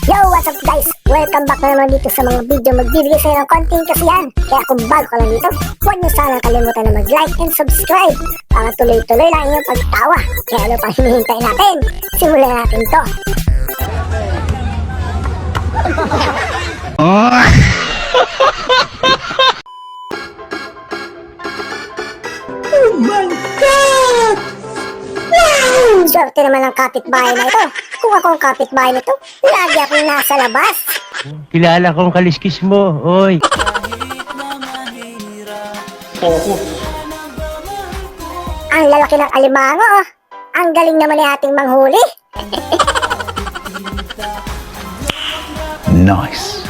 Yo, what's up guys? Welcome back na naman dito sa mga video. Magbibigay sa'yo ng konting kasiyahan. Kaya kung bago ka lang dito, huwag nyo sana kalimutan na mag-like and subscribe para tuloy-tuloy lang inyong pagtawa. Kaya ano pang hinihintay natin? Simulan natin to. Oh my God! Wow! Swerte naman ang kapitbahay na ito. Kung ako ang kapitbahay nito, lagi akong nasa labas. Kilala kong kaliskis mo, oy. Focus. Ang lalaki ng alimango, oh. Ang galing naman ni ating manghuli. Nice.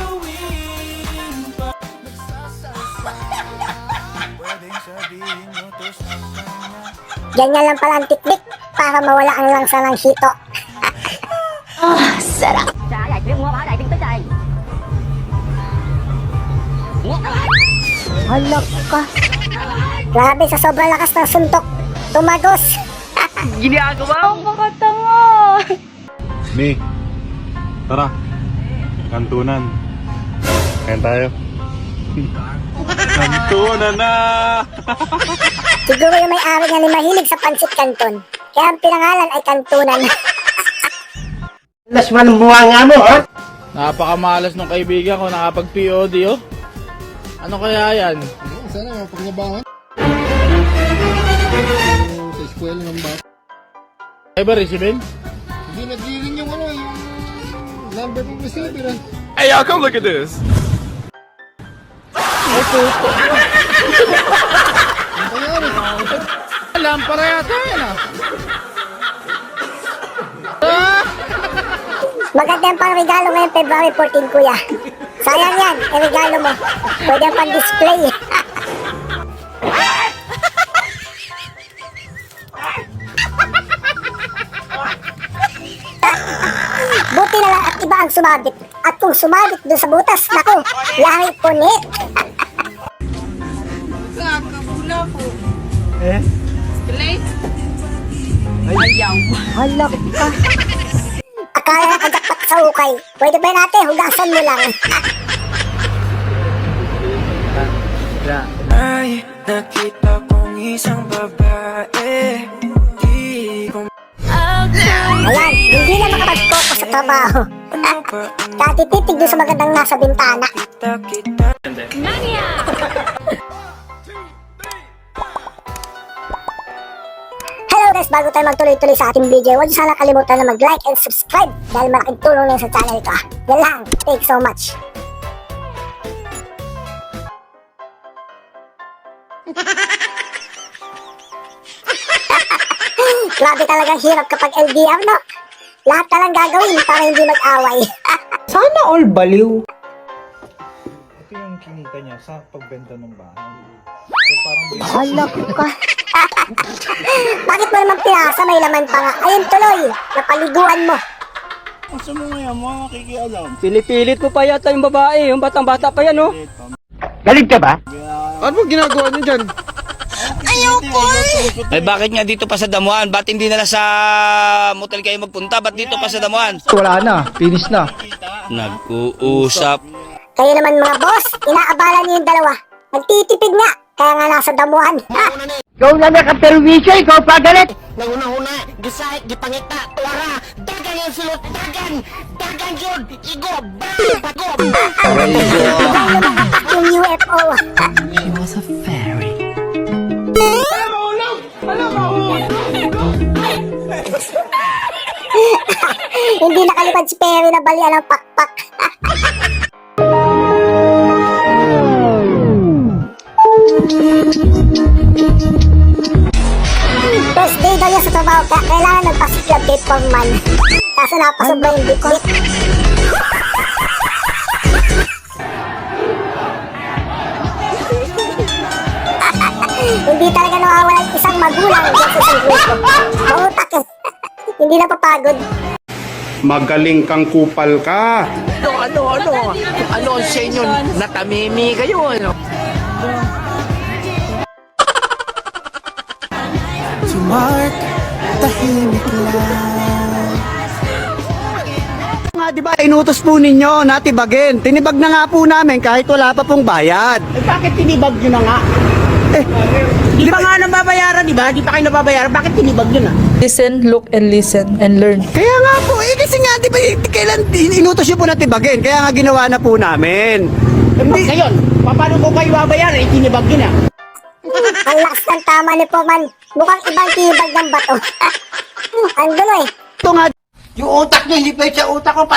Ganyan lang pala ang tiknik para mawala ang langsa ng hito. Sarap. Halak ka. Grabe sa sobrang lakas ng suntok. Tumagos. Mi, tara. Kantunan. Kain tayo. Kantunan na! Siguro yung may-ari nga ni mahilig sa pansit kanton. Kaya ang pinangalan ay kantunan. Las man nga mo, ha? Napakamalas ng kaibigan ko, nakapag-POD, oh. Ano kaya yan? Sana mapagnabangan. Sa eskwela ng bata. Ay ba, Reciben? Hindi nag-ring yung yung number ng receiver. Hey y'all, come look at this! Ay, puto. Ang kayari. Lampara yata yan, ah. Maganda yung pang regalo ngayon February 14, kuya. Sayang yan, yung regalo mo. Pwede yung pang-display. Buti na lang at iba ang sumabit. At kung sumabit doon sa butas, naku, yari punit. Kakabula po. Eh? Play? Ayaw. Halak ka. Akala na kajakpat sa ukay. Pwede ba natin, hugasan mo lang. Ay, nakita kong isang babae. Di ko Ayan, hindi na makapag-focus sa trabaho. Katititig doon sa magandang nasa bintana. kita. Hello guys, bago tayo magtuloy-tuloy sa ating video, huwag niyo sana kalimutan na mag-like and subscribe dahil malaking tulong na yun sa channel ko. Yan lang, thanks so much. Grabe talagang hirap kapag LDR, no? Lahat na lang gagawin para hindi mag-away. Sana all baliw. Ito yung kinita niya sa pagbenta ng bahay. So parang Halak ka. Bakit mo naman pinasa? May laman pa nga. Ayun tuloy, napaliguan mo. Pinipilit mo pa yata yung babae, yung batang-bata pa yan, oh. Galig ka ba? Ano ginagawa niyo dyan? Ay bakit nga dito pa sa Damuhan? Ba't hindi na lang sa motel kayo magpunta? Ba't dito pa sa Damuhan? wala na, finish na. Nag-uusap. Kayo naman mga boss, inaabala niyo yung dalawa. Nagtitipid nga, kaya nga nasa damuhan. Ikaw na nakaperwisyo, ikaw pa galit. Nanguna-una, gisahit, gipangita, tuwara, dagang yung sulot, dagang yun, igo, bago. Yung UFO. She was a fairy. Hindi nakalipad si Perry na balian ng pakpak. First day daw niya sa trabaho, kaya kailangan nagpasiklab kay Pongman. Kaso napasobra yung bit-bit. Hindi talaga nawawala yung isang magulang dyan sa isang grupo. Mautak eh. Hindi na papagod. Magaling kang kupal ka! Ano ang sa inyo? Natamimi kayo, ano? Si Mark, tahimik lang. nga, di ba, inutos po ninyo na tibagin. Tinibag na nga po namin kahit wala pa pong bayad. Eh, bakit tinibag nyo na nga? Di ba nga nababayaran, di ba? Di pa kayo nababayaran. Bakit tinibag nyo na? Listen, look, and listen, and learn. Kaya nga po, kasi nga, di ba, kailan inutos nyo po na tibagin? Kaya nga ginawa na po namin. Ngayon, paano ko kayo babayaran? Eh, tinibag nyo na. Ang lakas ng tama ni Poman. Mukhang ibang tibag ng bato. Ang gulo eh. Ito nga, Yung utak nyo, hindi pa sa utak ko.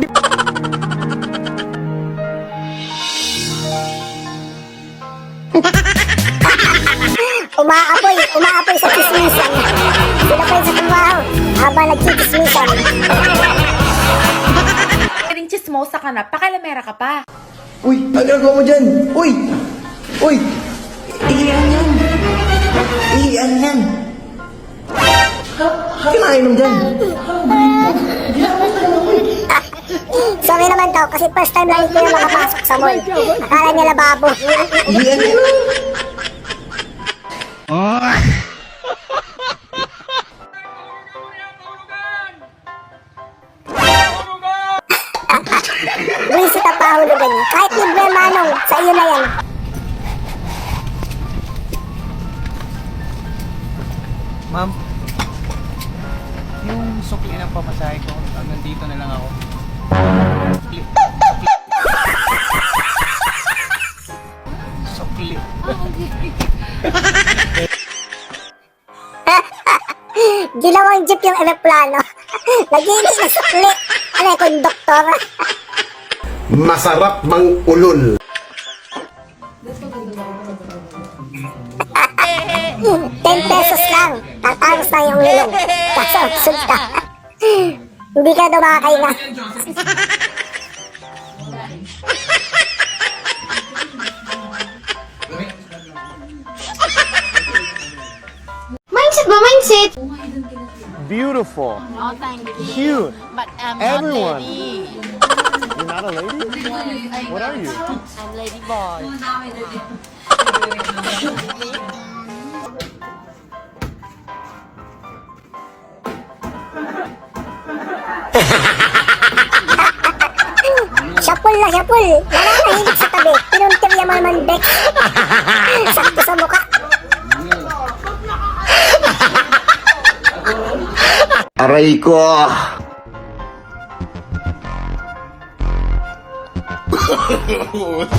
Umaapoy sa chismisan. Sila pa sa trabaho habang nagchichismisan. Pwedeng chismosa ka na, pakalamera ka pa. uy, ang ginagawa mo dyan? Uy! Uy! Iyan yan! Iyan yan! Kinainom dyan! Sorry naman daw kasi first time lang ito yung makapasok sa mall. Akala niya lababo. Iyan yan! Visit ang pahulugan niya. Kahit libre manong, sa iyo na yan. Ma'am, yung sukli ng pamasahe ko, nandito na lang ako. Sukli. Ginawang jeep yung eroplano. Nag-iinit na sukli. Ano yung konduktor? Masarap mang ulol. 10 pesos lang. Tatangos na yung lulong. Kaso, absud ka. Hindi ka daw makakaina. Mindset ba? Mindset? Beautiful. Oh, thank you. Cute. But I'm Everyone. not lady. You're not a lady? What are you? I'm lady boy. Syapul na syapul. Nananahimik sa tabi. Pinuntirya mo naman, Bex. Sakto sa mukha. Aray ko.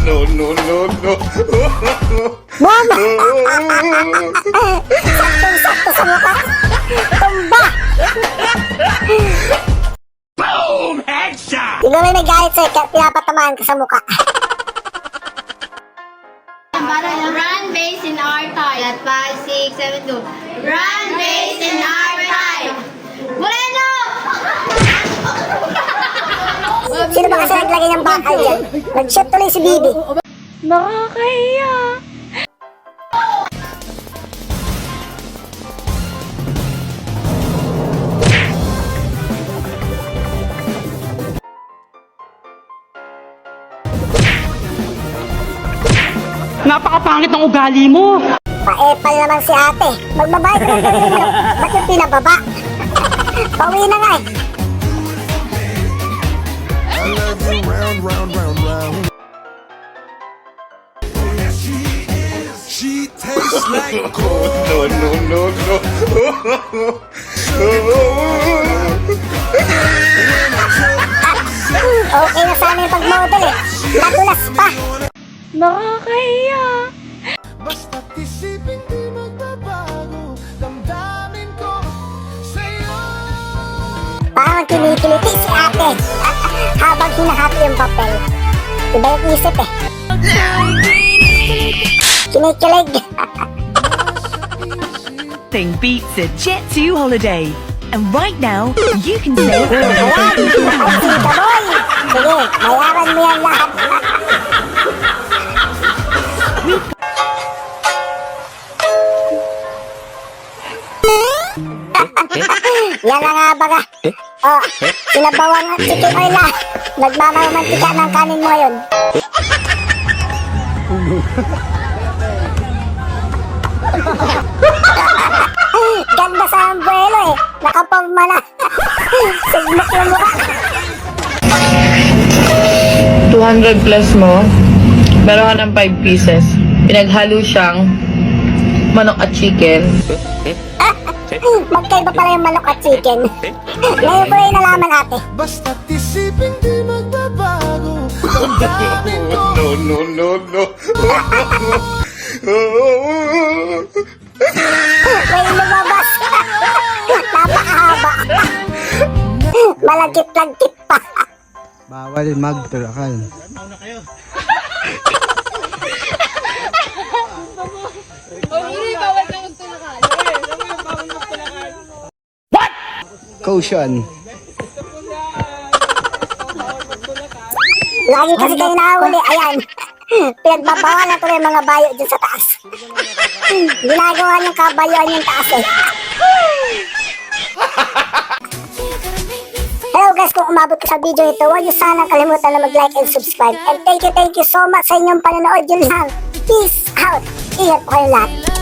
no, no, no, no. Mama! Saktong-sakto sa mukha. Tumba! Boom! Headshot! Siguro may nagahit sa'yo kaya pinapatamaan ka sa mukha. Run base in our time. At 5, 6, 7, 2. Run base in our time. Moreno! Sino ba kasi naglagay ng bakal dyan? Nag-shoot tuloy si Bibi. Nakakahiya. Napakapangit ng ugali mo. Paepal naman si ate. Magbabayad ng pagkakilo. Ba't yung pinababa? Pauwi na nga eh. No, no, no, no. Okay na sana yung pag-model eh. Nadulas pa. Nakakahiya. Basta't isipin di magbabago, damdamin ko sa'yo. Parang kinikiliti si ate. Habang hinahati yung papel. Iba yung isip eh. Kinikilig. Nothing beats a Jet2 holiday. And right now, you can save Ayan, ay sita boy. Sige, bayaran mo yan lahat. Yan na nga baga. Oh, sinabawan ng chicken oil na. Nagmamamantika ng kanin mo yun. Ganda sa ambuelo eh. Nakapagma na. Sigmok yung mukha. 200 plus mo, meron ka ng 5 pieces. Pinaghalo siyang manok at chicken. Magkaiba pala yung manok at chicken. Ngayon ko rin nalaman, ate. Basta't isipin di magbabago. No, no, no, no. May lumabas. Napakahaba. Malagkit-lagkit pa. Bawal magtulakan. Caution. Lagi kasi kayo nakahuli. Ayan. Pinagbabawalan ko rin mga bayo dyan sa taas. Ginagawa niyong kabayuan yung taas eh. Hello guys, kung umabot ka sa video ito, huwag niyo sana kalimutan na mag-like and subscribe. And thank you so much sa inyong panonood. Yun lang. Peace out. Ingat po kayo lahat.